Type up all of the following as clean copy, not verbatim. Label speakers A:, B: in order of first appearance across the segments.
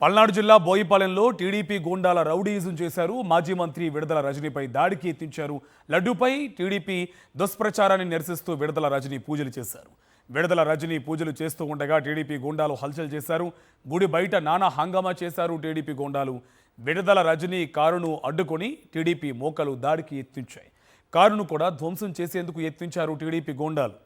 A: పల్నాడు జిల్లా బోయిపాలెంలో టీడీపీ గూండాల రౌడీయిజం చేశారు. మాజీ మంత్రి విడుదల రజనీపై దాడికి యత్నించారు. లడ్డూపై టీడీపీ దుష్ప్రచారాన్ని నిరసిస్తూ విడుదల రజనీ పూజలు చేశారు. విడుదల రజనీ పూజలు చేస్తూ ఉండగా టీడీపీ గూండాలు హల్చల్ చేశారు. గుడి బయట నానా హంగామా చేశారు. టీడీపీ గూండాలు విడుదల రజనీ కారును అడ్డుకొని టీడీపీ మోకలు దాడికి యత్నించాయి. కారును కూడా ధ్వంసం చేసేందుకు యత్నించారు టీడీపీ గూండాలు.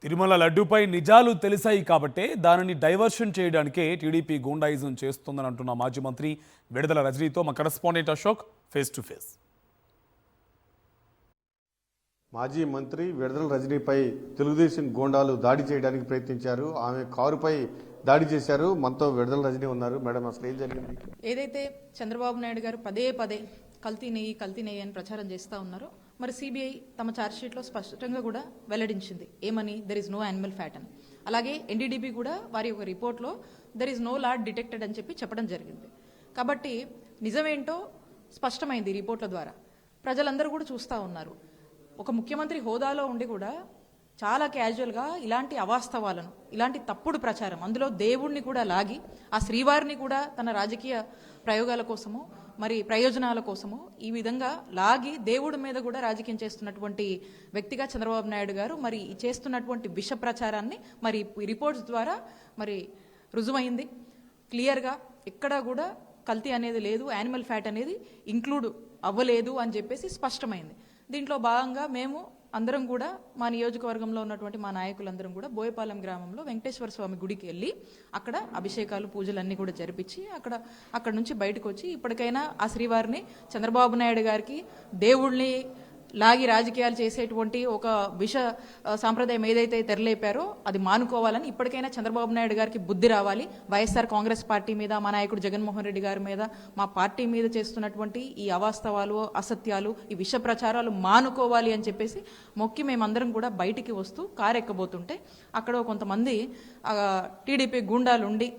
A: తిరుమల లడ్డూపై నిజాలు తెలిసాయి కాబట్టే దానిని డైవర్షన్ చేయడానికే టీడీపీ గూండాయిజం చేస్తుందని అంటున్న మాజీ మంత్రి విడుదల రజనీతో మా correspondent Ashok face to face.
B: మాజీ మంత్రి విడుదల రజనీపై తెలుగుదేశం గూండాలు దాడి చేయడానికి ప్రయత్నించారు. ఆమె కారుపై దాడి చేశారు. మనతో విడుదల రజనీ ఉన్నారు. మేడం, అసలు ఏం జరిగింది?
C: ఏదైతే చంద్రబాబు నాయుడు గారు పదే కల్తీ నెయ్యి అని ప్రచారం చేస్తూ ఉన్నారో, మరి సిబిఐ తమ ఛార్జ్షీట్లో స్పష్టంగా కూడా వెల్లడించింది ఏమని, there is no animal fat అని. అలాగే ఎన్డీడీబీ కూడా వారి ఒక రిపోర్ట్లో there is no lot detected అని చెప్పడం జరిగింది. కాబట్టి నిజమేంటో స్పష్టమైంది ఈ రిపోర్ట్ల ద్వారా. ప్రజలందరూ కూడా చూస్తూ ఉన్నారు. ఒక ముఖ్యమంత్రి హోదాలో ఉండి కూడా చాలా క్యాజువల్గా ఇలాంటి అవాస్తవాలను, ఇలాంటి తప్పుడు ప్రచారం, అందులో దేవుణ్ణి కూడా లాగి ఆ శ్రీవారిని కూడా తన రాజకీయ ప్రయోగాల కోసము, మరి ప్రయోజనాల కోసము ఈ విధంగా లాగి దేవుడి మీద కూడా రాజకీయం చేస్తున్నటువంటి వ్యక్తిగా చంద్రబాబు నాయుడు గారు మరి చేస్తున్నటువంటి విష ప్రచారాన్ని మరి రిపోర్ట్స్ ద్వారా మరి రుజువైంది. క్లియర్గా ఎక్కడా కూడా కల్తీ అనేది లేదు, యానిమల్ ఫ్యాట్ అనేది ఇంక్లూడ్ అవ్వలేదు అని చెప్పేసి స్పష్టమైంది. దీంట్లో భాగంగా మేము అందరం కూడా మా నియోజకవర్గంలో ఉన్నటువంటి మా నాయకులందరం కూడా బోయపాలెం గ్రామంలో వెంకటేశ్వర స్వామి గుడికి వెళ్ళి అక్కడ అభిషేకాలు పూజలన్నీ కూడా జరిపించి అక్కడ నుంచి బయటకు వచ్చి ఇప్పటికైనా ఆ శ్రీవారిని చంద్రబాబు నాయుడు గారికి దేవుళ్ళని లాగి రాజకీయాలు చేసేటువంటి ఒక విష సాంప్రదాయం ఏదైతే తెరలేపారో అది మానుకోవాలని ఇప్పటికైనా చంద్రబాబు నాయుడు గారికి బుద్ధి రావాలి. వైఎస్ఆర్ కాంగ్రెస్ పార్టీ మీద, మా నాయకుడు జగన్మోహన్ రెడ్డి గారి మీద, మా పార్టీ మీద చేస్తున్నటువంటి ఈ అవాస్తవాలు, అసత్యాలు, ఈ విష ప్రచారాలు మానుకోవాలి అని చెప్పేసి మొక్కి మేమందరం కూడా బయటికి వస్తూ కారు ఎక్కబోతుంటే అక్కడ కొంతమంది టీడీపీ గూండాలు ఉండి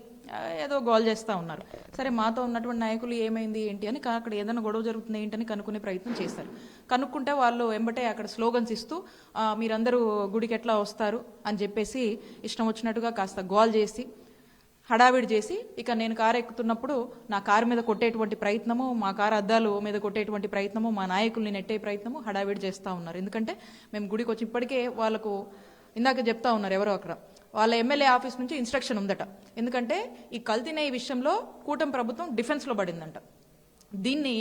C: ఏదో గోల్ చేస్తూ ఉన్నారు. సరే, మాతో ఉన్నటువంటి నాయకులు ఏమైంది ఏంటి అని అక్కడ ఏదైనా గొడవ జరుగుతుంది ఏంటని కనుక్కునే ప్రయత్నం చేస్తారు. కనుక్కుంటే వాళ్ళు వెంబటే అక్కడ స్లోగన్స్ ఇస్తూ మీరందరూ గుడికి ఎట్లా వస్తారు అని చెప్పేసి ఇష్టం వచ్చినట్టుగా కాస్త గోల్ చేసి హడావిడి చేసి ఇక నేను కారు ఎక్కుతున్నప్పుడు నా కారు మీద కొట్టేటువంటి ప్రయత్నము, మా కారు అద్దాలు మీద కొట్టేటువంటి ప్రయత్నము, మా నాయకుల్ని నెట్టే ప్రయత్నము హడావిడి చేస్తూ ఉన్నారు. ఎందుకంటే మేము గుడికి వచ్చి ఇప్పటికే వాళ్ళకు ఇందాక చెప్తా ఉన్నారు ఎవరో అక్కడ వాళ్ళ ఎమ్మెల్యే ఆఫీస్ నుంచి ఇన్స్ట్రక్షన్ ఉందట. ఎందుకంటే ఈ కల్తీ నెయ్యి విషయంలో కూటమి ప్రభుత్వం డిఫెన్స్లో పడిందంట. దీన్ని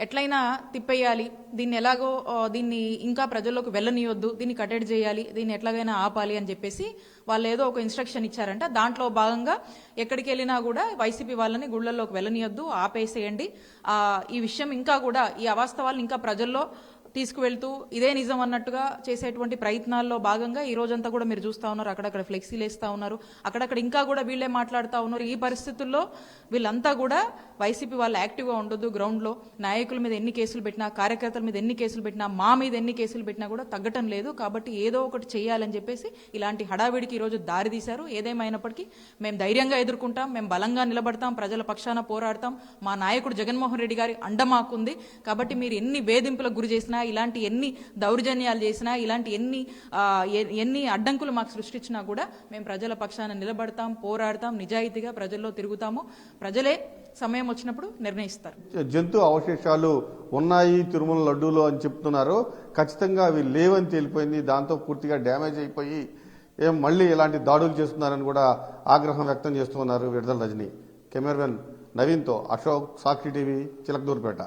C: ఎట్లయినా తిప్పేయాలి, దీన్ని ఇంకా ప్రజల్లోకి వెళ్ళనియొద్దు, దీన్ని కట్టడి చేయాలి, దీన్ని ఎట్లాగైనా ఆపాలి అని చెప్పేసి వాళ్ళు ఏదో ఒక ఇన్స్ట్రక్షన్ ఇచ్చారంట. దాంట్లో భాగంగా ఎక్కడికి వెళ్ళినా కూడా వైసీపీ వాళ్ళని గుళ్ళల్లోకి వెళ్ళనియొద్దు, ఆపేసేయండి, ఈ విషయం ఇంకా కూడా ఈ అవాస్తవాలను ఇంకా ప్రజల్లో తీసుకువెళ్తూ ఇదే నిజం అన్నట్టుగా చేసేటువంటి ప్రయత్నాల్లో భాగంగా ఈ రోజంతా కూడా మీరు చూస్తూ ఉన్నారు. అక్కడక్కడ ఫ్లెక్సీలు వేస్తూ ఉన్నారు, అక్కడక్కడ ఇంకా కూడా వీళ్ళే మాట్లాడుతూ ఉన్నారు. ఈ పరిస్థితుల్లో వీళ్ళంతా కూడా వైసీపీ వాళ్ళు యాక్టివ్గా ఉండొద్దు. గ్రౌండ్లో నాయకుల మీద ఎన్ని కేసులు పెట్టినా, కార్యకర్తల మీద ఎన్ని కేసులు పెట్టినా, మా మీద ఎన్ని కేసులు పెట్టినా కూడా తగ్గటం లేదు. కాబట్టి ఏదో ఒకటి చేయాలని చెప్పేసి ఇలాంటి హడావిడికి ఈరోజు దారి తీశారు. ఏదేమైనప్పటికీ మేము ధైర్యంగా ఎదుర్కొంటాం, మేము బలంగా నిలబడతాం, ప్రజల పక్షాన పోరాడతాం. మా నాయకుడు జగన్మోహన్ రెడ్డి గారి అండ మాకుంది. కాబట్టి మీరు ఎన్ని వేధింపులకు గురి చేసినా, ఇలాంటి ఎన్ని దౌర్జన్యాలు చేసినా, ఇలాంటి ఎన్ని అడ్డంకులు మాకు సృష్టించినా కూడా మేము ప్రజల పక్షాన నిలబడతాం, పోరాడతాం, నిజాయితీగా ప్రజల్లో తిరుగుతాము. ప్రజలే సమయం వచ్చినప్పుడు నిర్ణయిస్తారు.
B: జంతు అవశేషాలు ఉన్నాయి తిరుమల లడ్డూలో అని చెప్తున్నారు. ఖచ్చితంగా అవి లేవని తేలిపోయింది. దాంతో పూర్తిగా డ్యామేజ్ అయిపోయి మళ్ళీ ఇలాంటి దాడులు చేస్తున్నారని కూడా ఆగ్రహం వ్యక్తం చేస్తున్నారు విడుదల రజనీ. కెమెరామెన్ నవీన్తో అశోక్, సాక్షి టీవీ, చిలకలూరుపేట.